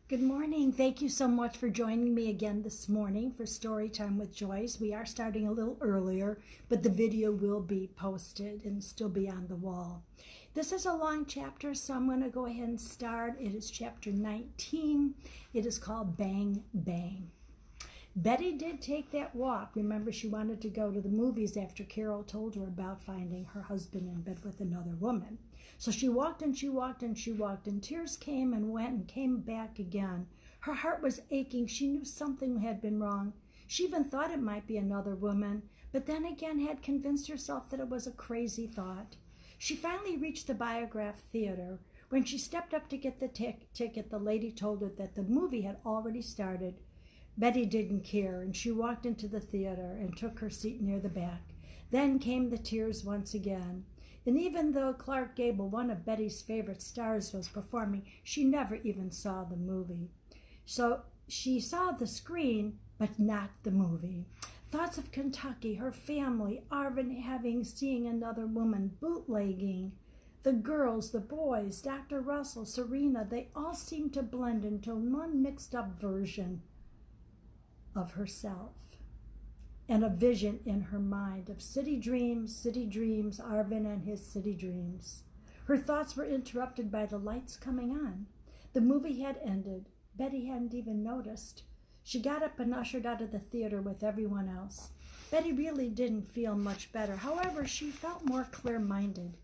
Good morning. Thank you so much for joining me again this morning for Story Time with Joyce. We are starting a little earlier, but the video will be posted and still be on the wall. This is a long chapter, so I'm going to go ahead and start. It is chapter 19. It is called Bang Bang. Betty did take that walk. Remember, she wanted to go to the movies after Carol told her about finding her husband in bed with another woman. So she walked and she walked and she walked, and tears came and went and came back again. Her heart was aching. She knew something had been wrong. She even thought it might be another woman, but then again had convinced herself that it was a crazy thought. She finally reached the Biograph Theater. When she stepped up to get the ticket, the lady told her that the movie had already started. Betty didn't care, and she walked into the theater and took her seat near the back. Then came the tears once again. And even though Clark Gable, one of Betty's favorite stars, was performing, she never even saw the movie. So she saw the screen, but not the movie. Thoughts of Kentucky, her family, Arvin seeing another woman, bootlegging. The girls, the boys, Dr. Russell, Serena, they all seemed to blend into one mixed up version of herself, and a vision in her mind of city dreams, Arvin and his city dreams. Her thoughts were interrupted by the lights coming on. The movie had ended. Betty hadn't even noticed. She got up and ushered out of the theater with everyone else. Betty really didn't feel much better. However, she felt more clear-minded.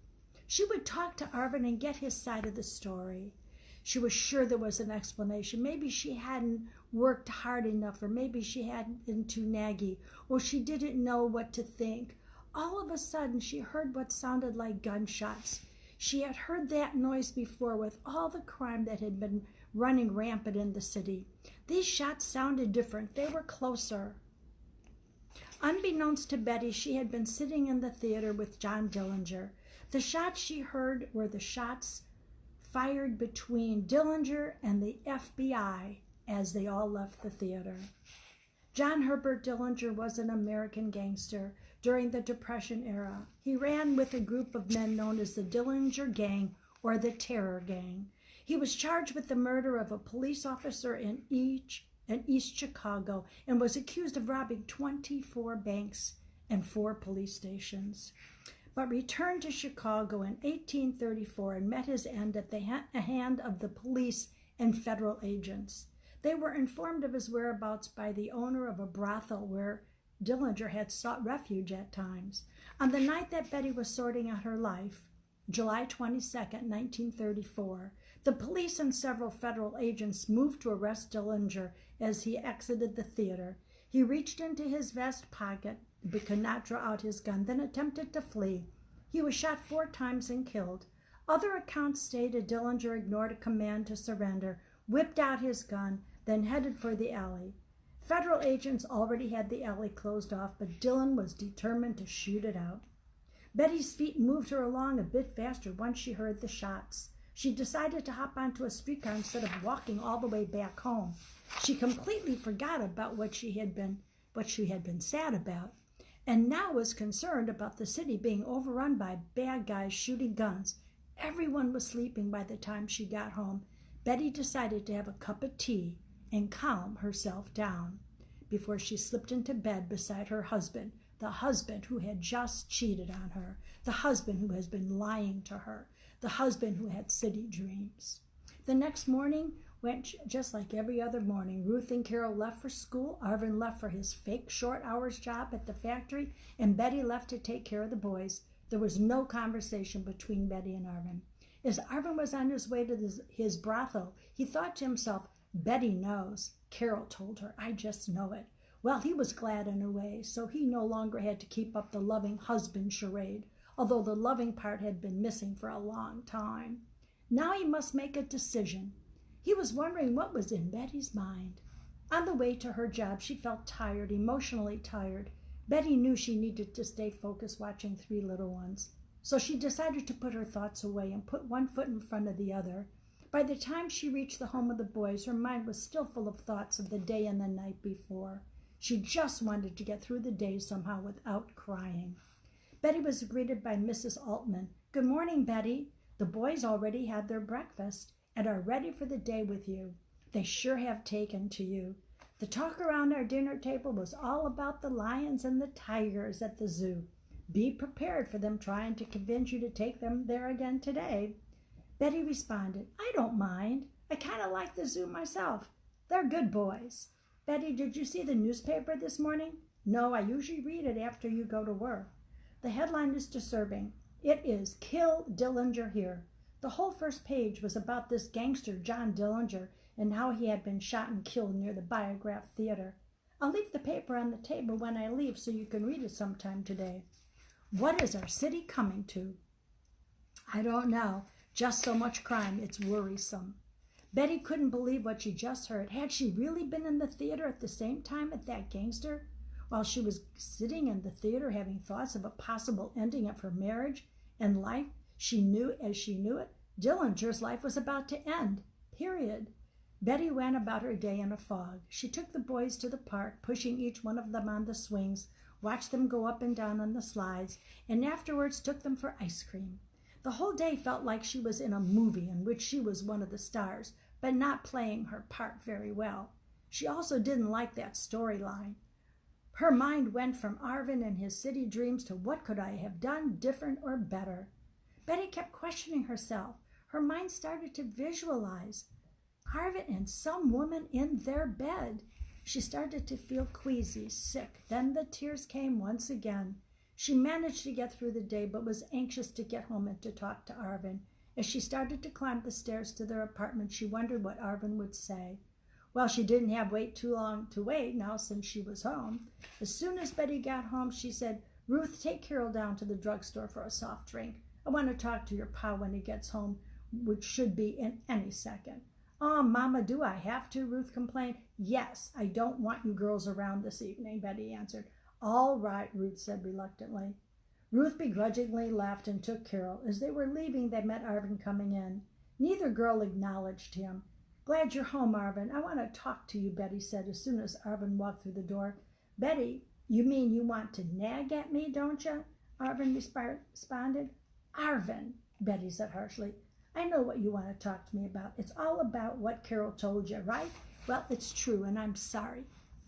She would talk to Arvin and get his side of the story. She was sure there was an explanation. Maybe she hadn't worked hard enough, or maybe she hadn't been too naggy, or she didn't know what to think. All of a sudden, she heard what sounded like gunshots. She had heard that noise before with all the crime that had been running rampant in the city. These shots sounded different. They were closer. Unbeknownst to Betty, she had been sitting in the theater with John Dillinger. The shots she heard were the shots fired between Dillinger and the FBI as they all left the theater. John Herbert Dillinger was an American gangster during the Depression era. He ran with a group of men known as the Dillinger Gang or the Terror Gang. He was charged with the murder of a police officer in East Chicago and was accused of robbing 24 banks and 4 police stations, but returned to Chicago in 1834 and met his end at the hand of the police and federal agents. They were informed of his whereabouts by the owner of a brothel where Dillinger had sought refuge at times. On the night that Betty was sorting out her life, July 22nd, 1934, the police and several federal agents moved to arrest Dillinger as he exited the theater. He reached into his vest pocket but could not draw out his gun, then attempted to flee. He was shot 4 times and killed. Other accounts stated Dillinger ignored a command to surrender, whipped out his gun, then headed for the alley. Federal agents already had the alley closed off, but Dillon was determined to shoot it out. Betty's feet moved her along a bit faster once she heard the shots. She decided to hop onto a streetcar instead of walking all the way back home. She completely forgot about what she had been sad about, and now was concerned about the city being overrun by bad guys shooting guns. Everyone was sleeping by the time she got home. Betty decided to have a cup of tea and calm herself down before she slipped into bed beside her husband, the husband who had just cheated on her, the husband who has been lying to her, the husband who had city dreams. The next morning went just like every other morning. Ruth and Carol left for school. Arvin left for his fake short hours job at the factory, and Betty left to take care of the boys. There was no conversation between Betty and Arvin. As Arvin was on his way to his brothel, he thought to himself, Betty knows. Carol told her, I just know it. Well, he was glad in a way, so he no longer had to keep up the loving husband charade, although the loving part had been missing for a long time. Now he must make a decision. He was wondering what was in Betty's mind. On the way to her job, she felt tired, emotionally tired. Betty knew she needed to stay focused watching 3 little ones, so she decided to put her thoughts away and put one foot in front of the other. By the time she reached the home of the boys, her mind was still full of thoughts of the day and the night before. She just wanted to get through the day somehow without crying. Betty was greeted by Mrs. Altman. Good morning, Betty. The boys already had their breakfast and are ready for the day with you. They sure have taken to you. The talk around our dinner table was all about the lions and the tigers at the zoo. Be prepared for them trying to convince you to take them there again today." Betty responded, "I don't mind. I kind of like the zoo myself. They're good boys." "Betty, did you see the newspaper this morning?" "No, I usually read it after you go to work." "The headline is disturbing. It is 'Kill Dillinger Here.' The whole first page was about this gangster, John Dillinger, and how he had been shot and killed near the Biograph Theater. I'll leave the paper on the table when I leave so you can read it sometime today." What is our city coming to? I don't know. Just so much crime, it's worrisome. Betty couldn't believe what she just heard. Had she really been in the theater at the same time as that gangster? While she was sitting in the theater having thoughts of a possible ending of her marriage and life, she knew it, Dillinger's life was about to end. Period. Betty went about her day in a fog. She took the boys to the park, pushing each one of them on the swings, watched them go up and down on the slides, and afterwards took them for ice cream. The whole day felt like she was in a movie in which she was one of the stars, but not playing her part very well. She also didn't like that storyline. Her mind went from Arvin and his city dreams to what could I have done different or better. Betty kept questioning herself. Her mind started to visualize Arvin and some woman in their bed. She started to feel queasy, sick. Then the tears came once again. She managed to get through the day, but was anxious to get home and to talk to Arvin. As she started to climb the stairs to their apartment, she wondered what Arvin would say. Well, she didn't have too long to wait now since she was home. As soon as Betty got home, she said, "Ruth, take Carol down to the drugstore for a soft drink. I want to talk to your pa when he gets home, which should be in any second." "Oh, Mama, do I have to?" Ruth complained. "Yes, I don't want you girls around this evening," Betty answered. "All right," Ruth said reluctantly. Ruth begrudgingly left and took Carol. As they were leaving, they met Arvin coming in. Neither girl acknowledged him. "Glad you're home, Arvin. I want to talk to you," Betty said as soon as Arvin walked through the door. "Betty, you mean you want to nag at me, don't you?" Arvin responded. "Arvin," Betty said harshly, "I know what you want to talk to me about. It's all about what Carol told you, right? Well, it's true, and I'm sorry."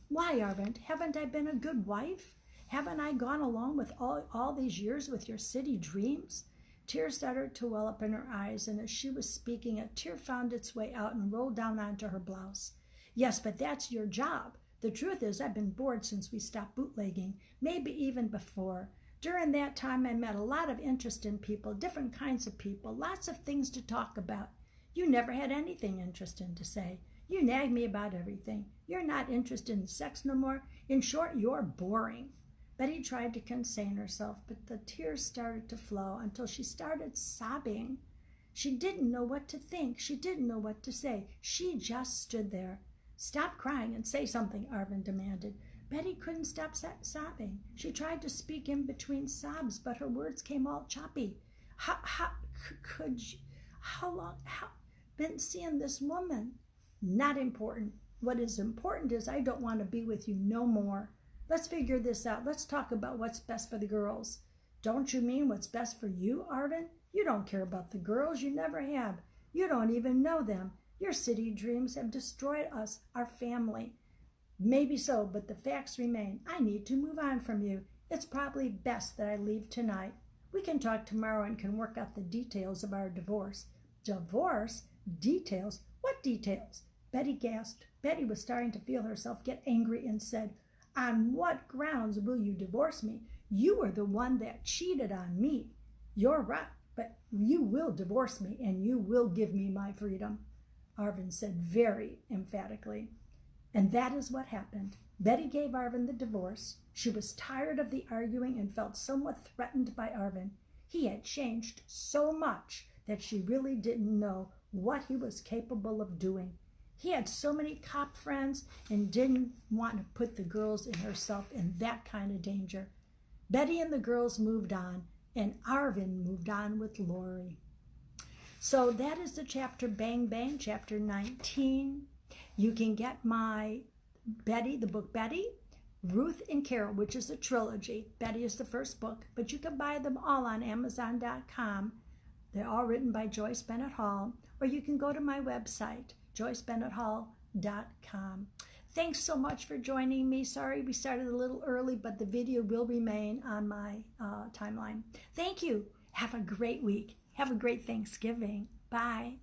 "Why, Arvin? Haven't I been a good wife? Haven't I gone along with all these years with your city dreams?" Tears started to well up in her eyes, and as she was speaking, a tear found its way out and rolled down onto her blouse. "Yes, but that's your job. The truth is, I've been bored since we stopped bootlegging, maybe even before. During that time, I met a lot of interesting people, different kinds of people, lots of things to talk about. You never had anything interesting to say. You nag me about everything. You're not interested in sex no more. In short, you're boring." Betty tried to contain herself, but the tears started to flow until she started sobbing. She didn't know what to think. She didn't know what to say. She just stood there. "Stop crying and say something," Arvin demanded. Betty couldn't stop sobbing. She tried to speak in between sobs, but her words came all choppy. How long, been seeing this woman?" "Not important. What is important is I don't want to be with you no more. Let's figure this out. Let's talk about what's best for the girls." "Don't you mean what's best for you, Arvin? You don't care about the girls. You never have. You don't even know them. Your city dreams have destroyed us, our family." "Maybe so, but the facts remain. I need to move on from you. It's probably best that I leave tonight. We can talk tomorrow and can work out the details of our divorce." "Divorce? Details? What details?" Betty gasped. Betty was starting to feel herself get angry and said, "On what grounds will you divorce me? You were the one that cheated on me." "You're right, but you will divorce me and you will give me my freedom," Arvin said very emphatically. And that is what happened. Betty gave Arvin the divorce. She was tired of the arguing and felt somewhat threatened by Arvin. He had changed so much that she really didn't know what he was capable of doing. He had so many cop friends and didn't want to put the girls and herself in that kind of danger. Betty and the girls moved on, and Arvin moved on with Lori. So that is the chapter Bang Bang, chapter 19. You can get my Betty, the book Betty, Ruth, and Carol, which is a trilogy. Betty is the first book, but you can buy them all on Amazon.com. They're all written by Joyce Bennett-Hall, or you can go to my website, JoyceBennett-Hall.com. Thanks so much for joining me. Sorry we started a little early, but the video will remain on my timeline. Thank you. Have a great week. Have a great Thanksgiving. Bye.